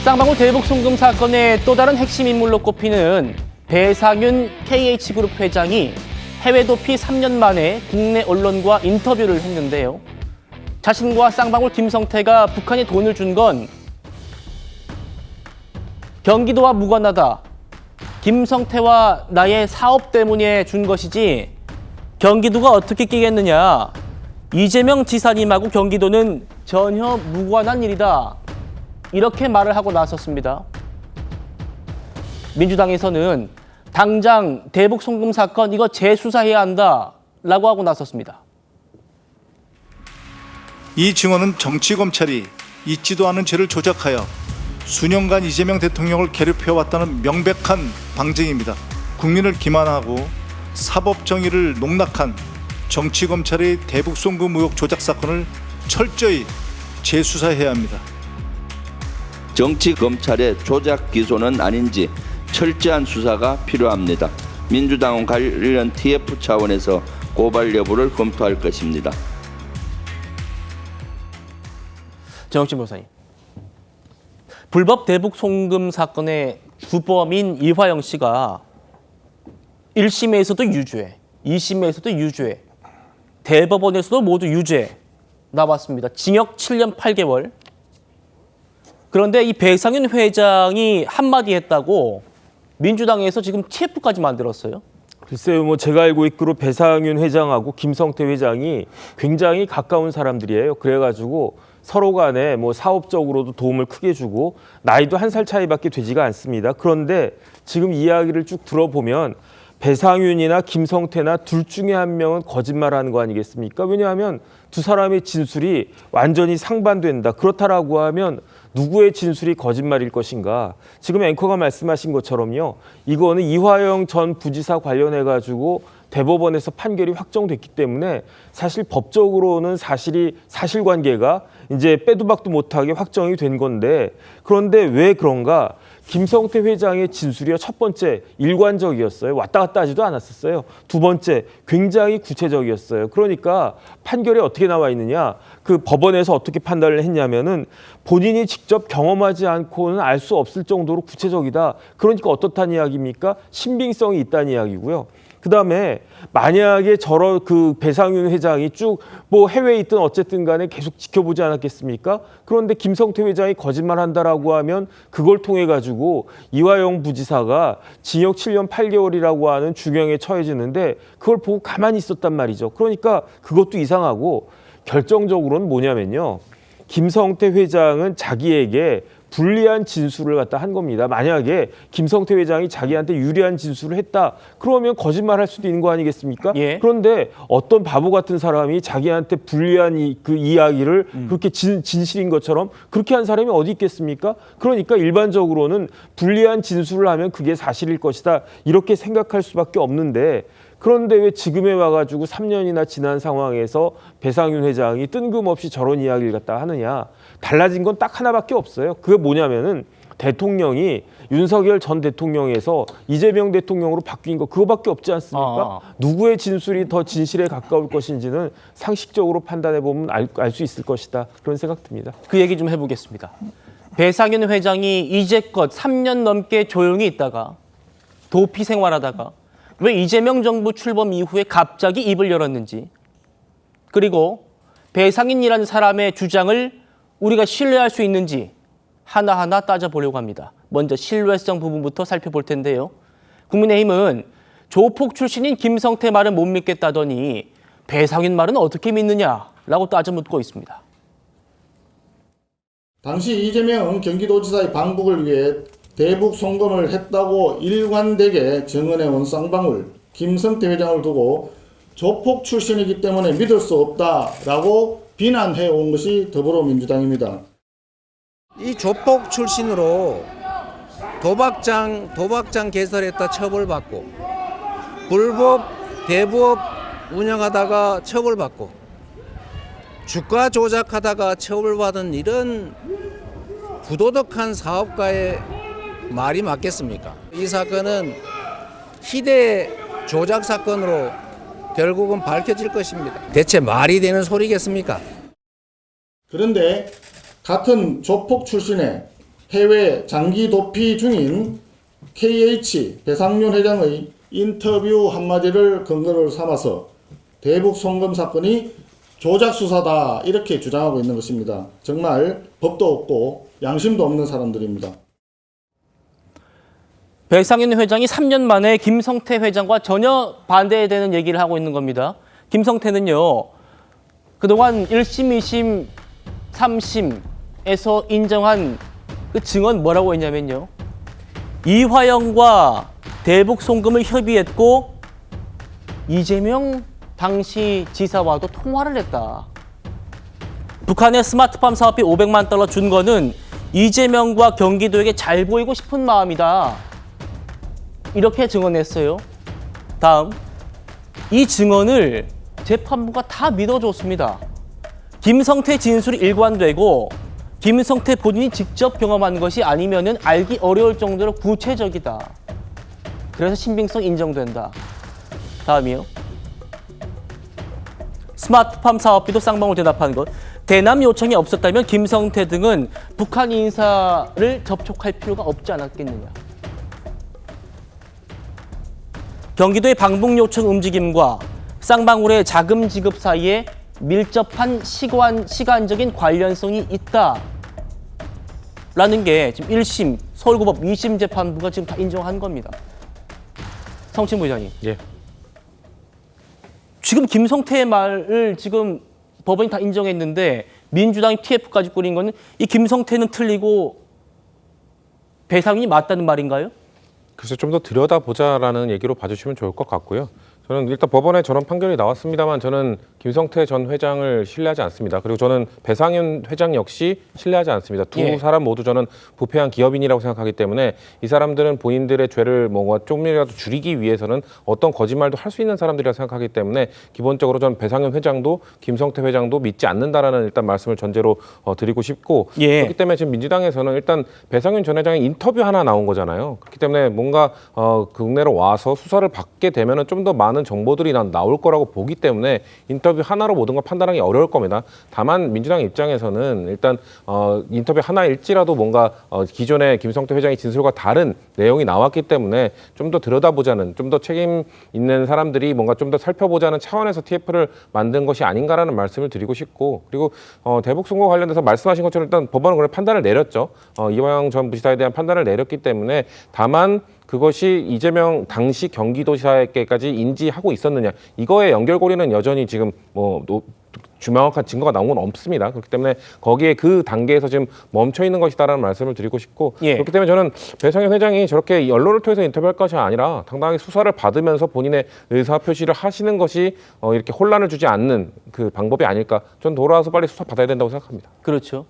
쌍방울 대북 송금 사건의 또 다른 핵심 인물로 꼽히는 배상윤 KH그룹 회장이 해외 도피 3년 만에 국내 언론과 인터뷰를 했는데요. 자신과 쌍방울 김성태가 북한에 돈을 준 건 경기도와 무관하다. 김성태와 나의 사업 때문에 준 것이지 경기도가 어떻게 끼겠느냐. 이재명 지사님하고 경기도는 전혀 무관한 일이다. 이렇게 말을 하고 나섰습니다. 민주당에서는 당장 대북 송금 사건 이거 재수사해야 한다라고 하고 나섰습니다. 이 증언은 정치검찰이 있지도 않은 죄를 조작하여 수년간 이재명 대통령을 괴롭혀왔다는 명백한 방증입니다. 국민을 기만하고 사법정의를 농락한 정치검찰의 대북 송금 의혹 조작 사건을 철저히 재수사해야 합니다. 정치검찰의 조작 기소는 아닌지 철저한 수사가 필요합니다. 민주당은 관련 TF 차원에서 고발 여부를 검토할 것입니다. 정혁진 변호사님. 불법 대북 송금 사건의 주범인 이화영 씨가 1심에서도 유죄, 2심에서도 유죄, 대법원에서도 모두 유죄 나왔습니다. 징역 7년 8개월. 그런데 이 배상윤 회장이 한마디 했다고 민주당에서 지금 TF까지 만들었어요. 글쎄요, 제가 알고 있기로 배상윤 회장하고 김성태 회장이 굉장히 가까운 사람들이에요. 그래가지고 서로 간에 사업적으로도 도움을 크게 주고 나이도 1살 차이밖에 되지가 않습니다. 그런데 지금 이야기를 쭉 들어보면 배상윤이나 김성태나 둘 중에 한 명은 거짓말하는 거 아니겠습니까? 왜냐하면 두 사람의 진술이 완전히 상반된다. 그렇다라고 하면 누구의 진술이 거짓말일 것인가? 지금 앵커가 말씀하신 것처럼요. 이거는 이화영 전 부지사 관련해가지고 대법원에서 판결이 확정됐기 때문에 사실 법적으로는 사실관계가 이제 빼도 박도 못하게 확정이 된 건데, 그런데 왜 그런가? 김성태 회장의 진술이요. 첫 번째, 일관적이었어요. 왔다 갔다 하지도 않았었어요. 두 번째, 굉장히 구체적이었어요. 그러니까 판결이 어떻게 나와 있느냐? 그 법원에서 어떻게 판단을 했냐면은 본인이 직접 경험하지 않고는 알 수 없을 정도로 구체적이다. 그러니까 어떻다는 이야기입니까? 신빙성이 있다는 이야기고요. 그다음에 만약에 그 배상윤 회장이 쭉 해외에 있든 어쨌든 간에 계속 지켜보지 않았겠습니까? 그런데 김성태 회장이 거짓말한다라고 하면 그걸 통해 가지고 이화영 부지사가 징역 7년 8개월이라고 하는 중형에 처해지는데 그걸 보고 가만히 있었단 말이죠. 그러니까 그것도 이상하고 결정적으로는 뭐냐면요. 김성태 회장은 자기에게 불리한 진술을 갖다 한 겁니다. 만약에 김성태 회장이 자기한테 유리한 진술을 했다. 그러면 거짓말할 수도 있는 거 아니겠습니까? 예. 그런데 어떤 바보 같은 사람이 자기한테 불리한 그 이야기를 그렇게 진실인 것처럼 그렇게 한 사람이 어디 있겠습니까? 그러니까 일반적으로는 불리한 진술을 하면 그게 사실일 것이다. 이렇게 생각할 수밖에 없는데, 그런데 왜 지금에 와가지고 3년이나 지난 상황에서 배상윤 회장이 뜬금없이 저런 이야기를 갖다 하느냐. 달라진 건 딱 하나밖에 없어요. 그게 뭐냐면은 대통령이 윤석열 전 대통령에서 이재명 대통령으로 바뀐 거 그거밖에 없지 않습니까? 누구의 진술이 더 진실에 가까울 것인지는 상식적으로 판단해 보면 알 수 있을 것이다. 그런 생각 듭니다. 그 얘기 좀 해보겠습니다. 배상윤 회장이 이제껏 3년 넘게 조용히 있다가 도피 생활하다가 왜 이재명 정부 출범 이후에 갑자기 입을 열었는지, 그리고 배상윤이라는 사람의 주장을 우리가 신뢰할 수 있는지 하나하나 따져보려고 합니다. 먼저 신뢰성 부분부터 살펴볼 텐데요. 국민의힘은 조폭 출신인 김성태 말은 못 믿겠다더니 배상윤 말은 어떻게 믿느냐라고 따져 묻고 있습니다. 당시 이재명 경기도지사의 방북을 위해 대북 송금을 했다고 일관되게 증언해온 쌍방울 김성태 회장을 두고 조폭 출신이기 때문에 믿을 수 없다라고 비난해온 것이 더불어민주당입니다. 이 조폭 출신으로 도박장 개설했다 처벌받고, 불법 대부업 운영하다가 처벌받고, 주가 조작하다가 처벌받은 이런 부도덕한 사업가의 말이 맞겠습니까? 이 사건은 희대 조작 사건으로 결국은 밝혀질 것입니다. 대체 말이 되는 소리겠습니까? 그런데 같은 조폭 출신의 해외 장기 도피 중인 KH 배상윤 회장의 인터뷰 한마디를 근거로 삼아서 대북 송금 사건이 조작 수사다 이렇게 주장하고 있는 것입니다. 정말 법도 없고 양심도 없는 사람들입니다. 배상윤 회장이 3년 만에 김성태 회장과 전혀 반대되는 얘기를 하고 있는 겁니다. 김성태는요, 그동안 1심, 2심, 3심에서 인정한 그 증언 뭐라고 했냐면요. 이화영과 대북 송금을 협의했고 이재명 당시 지사와도 통화를 했다. 북한의 스마트팜 사업비 500만 달러 준 거는 이재명과 경기도에게 잘 보이고 싶은 마음이다. 이렇게 증언했어요. 다음, 이 증언을 재판부가 다 믿어줬습니다. 김성태 진술이 일관되고 김성태 본인이 직접 경험한 것이 아니면은 알기 어려울 정도로 구체적이다. 그래서 신빙성 인정된다. 다음이요. 스마트팜 사업비도 쌍방울 대납한 것. 대남 요청이 없었다면 김성태 등은 북한 인사를 접촉할 필요가 없지 않았겠느냐. 경기도의 방북 요청 움직임과 쌍방울의 자금 지급 사이에 밀접한 시간적인 관련성이 있다라는 게 지금 1심 서울고법 2심 재판부가 지금 다 인정한 겁니다. 성신 부회장님. 예. 지금 김성태의 말을 지금 법원이 다 인정했는데 민주당이 TF까지 꾸린 거는 이 김성태는 틀리고 배상윤이 맞다는 말인가요? 글쎄 좀 더 들여다보자라는 얘기로 봐주시면 좋을 것 같고요. 저는 일단 법원에 저런 판결이 나왔습니다만 저는 김성태 전 회장을 신뢰하지 않습니다. 그리고 저는 배상윤 회장 역시 신뢰하지 않습니다. 두 예. 사람 모두 저는 부패한 기업인이라고 생각하기 때문에 이 사람들은 본인들의 죄를 뭔가 조금이라도 줄이기 위해서는 어떤 거짓말도 할 수 있는 사람들이라고 생각하기 때문에 기본적으로 저는 배상윤 회장도 김성태 회장도 믿지 않는다라는 일단 말씀을 전제로 드리고 싶고 예. 그렇기 때문에 지금 민주당에서는 일단 배상윤 전 회장의 인터뷰 하나 나온 거잖아요. 그렇기 때문에 뭔가 국내로 와서 수사를 받게 되면은 좀 더 많은 정보들이 나올 거라고 보기 때문에 인터뷰 하나로 모든 걸 판단하기 어려울 겁니다. 다만 민주당 입장에서는 일단 인터뷰 하나일지라도 뭔가 기존의 김성태 회장의 진술과 다른 내용이 나왔기 때문에 좀 더 들여다보자는, 좀 더 책임 있는 사람들이 뭔가 좀 더 살펴보자는 차원에서 TF를 만든 것이 아닌가라는 말씀을 드리고 싶고, 그리고 대북 송금 관련돼서 말씀하신 것처럼 일단 법원은 그런 판단을 내렸죠. 이화영 전 부시사에 대한 판단을 내렸기 때문에 다만 그것이 이재명 당시 경기도지사에게까지 인지하고 있었느냐, 이거의 연결고리는 여전히 지금 명확한 증거가 나온 건 없습니다. 그렇기 때문에 거기에 그 단계에서 지금 멈춰 있는 것이다라는 말씀을 드리고 싶고, 예. 그렇기 때문에 저는 배상윤 회장이 저렇게 언론을 통해서 인터뷰할 것이 아니라 당당하게 수사를 받으면서 본인의 의사 표시를 하시는 것이 이렇게 혼란을 주지 않는 그 방법이 아닐까. 전 돌아와서 빨리 수사 받아야 된다고 생각합니다. 그렇죠.